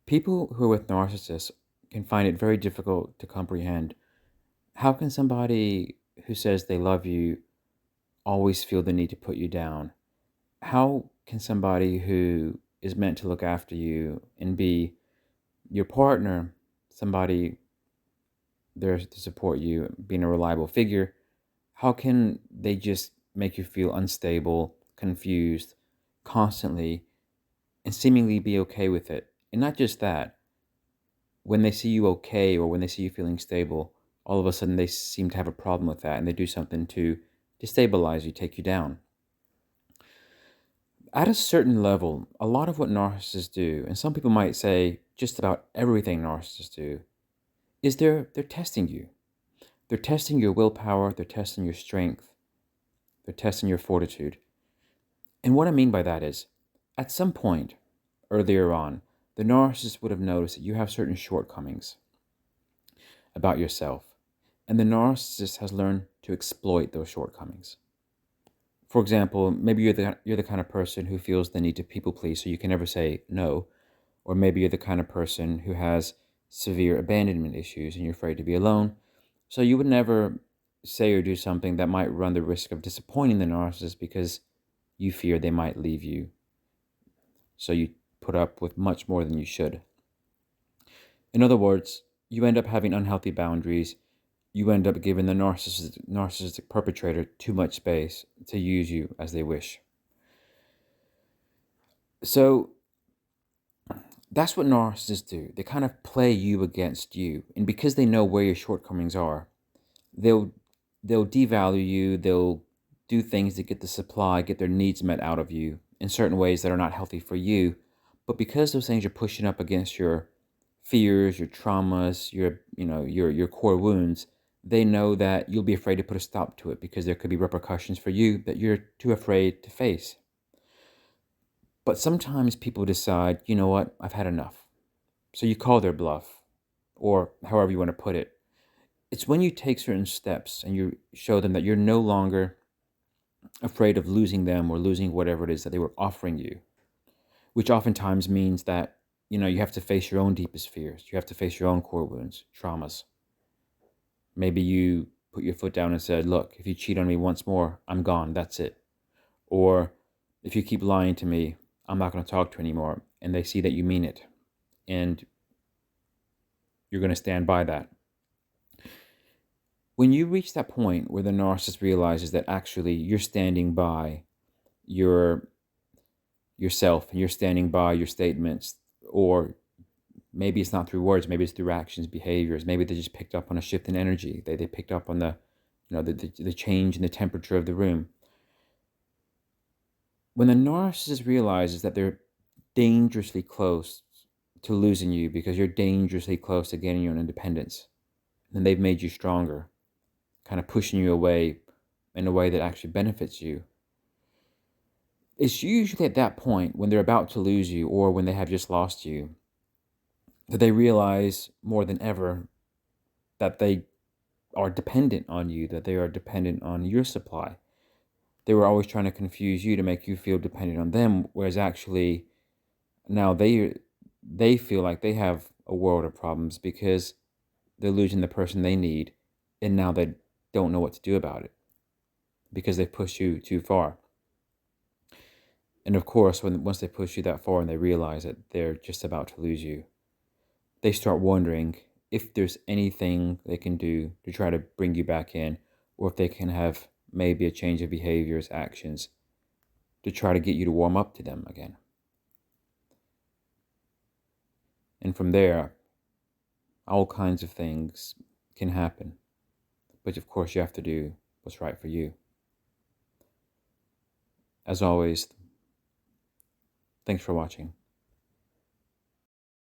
People who are with narcissists can find it very difficult to comprehend. How can somebody who says they love you always feel the need to put you down? How can somebody who is meant to look after you and be your partner, somebody there to support you, being a reliable figure, how can they just make you feel unstable, confused, constantly, and seemingly be okay with it? And not just that, when they see you okay or when they see you feeling stable, all of a sudden they seem to have a problem with that and they do something to destabilize you, take you down. At a certain level, a lot of what narcissists do, and some people might say just about everything narcissists do, is they're testing you. They're testing your willpower, they're testing your strength, they're testing your fortitude. And what I mean by that is, at some point earlier on, the narcissist would have noticed that you have certain shortcomings about yourself, and the narcissist has learned to exploit those shortcomings. For example, maybe you're the kind of person who feels the need to people please, so you can never say no, or maybe you're the kind of person who has severe abandonment issues and you're afraid to be alone, so you would never say or do something that might run the risk of disappointing the narcissist because you fear they might leave you. So you put up with much more than you should. In other words, you end up having unhealthy boundaries. You end up giving the narcissistic perpetrator too much space to use you as they wish. So that's what narcissists do. They kind of play you against you. And because they know where your shortcomings are, they'll they'll devalue you, they'll do things to get the supply, get their needs met out of you in certain ways that are not healthy for you. But because those things are pushing up against your fears, your traumas, your core wounds, they know that you'll be afraid to put a stop to it because there could be repercussions for you that you're too afraid to face. But sometimes people decide, you know what, I've had enough. So you call their bluff, or however you want to put it. It's when you take certain steps and you show them that you're no longer afraid of losing them or losing whatever it is that they were offering you, which oftentimes means that, you have to face your own deepest fears. You have to face your own core wounds, traumas. Maybe you put your foot down and said, look, if you cheat on me once more, I'm gone. That's it. Or if you keep lying to me, I'm not going to talk to you anymore. And they see that you mean it. And you're going to stand by that. When you reach that point where the narcissist realizes that actually you're standing by yourself and you're standing by your statements, or maybe it's not through words, maybe it's through actions, behaviors, maybe they just picked up on a shift in energy. They picked up on the change in the temperature of the room. When the narcissist realizes that they're dangerously close to losing you because you're dangerously close to gaining your own independence, then they've made you stronger, kind of pushing you away in a way that actually benefits you. It's usually at that point when they're about to lose you or when they have just lost you that they realize more than ever that they are dependent on you, that they are dependent on your supply. They were always trying to confuse you to make you feel dependent on them, whereas actually now they feel like they have a world of problems because they're losing the person they need, and now they don't know what to do about it because they've pushed you too far. And of course, once they push you that far and they realize that they're just about to lose you, they start wondering if there's anything they can do to try to bring you back in, or if they can have maybe a change of behaviors, actions, to try to get you to warm up to them again. And from there, all kinds of things can happen. But of course, you have to do what's right for you. As always, thanks for watching.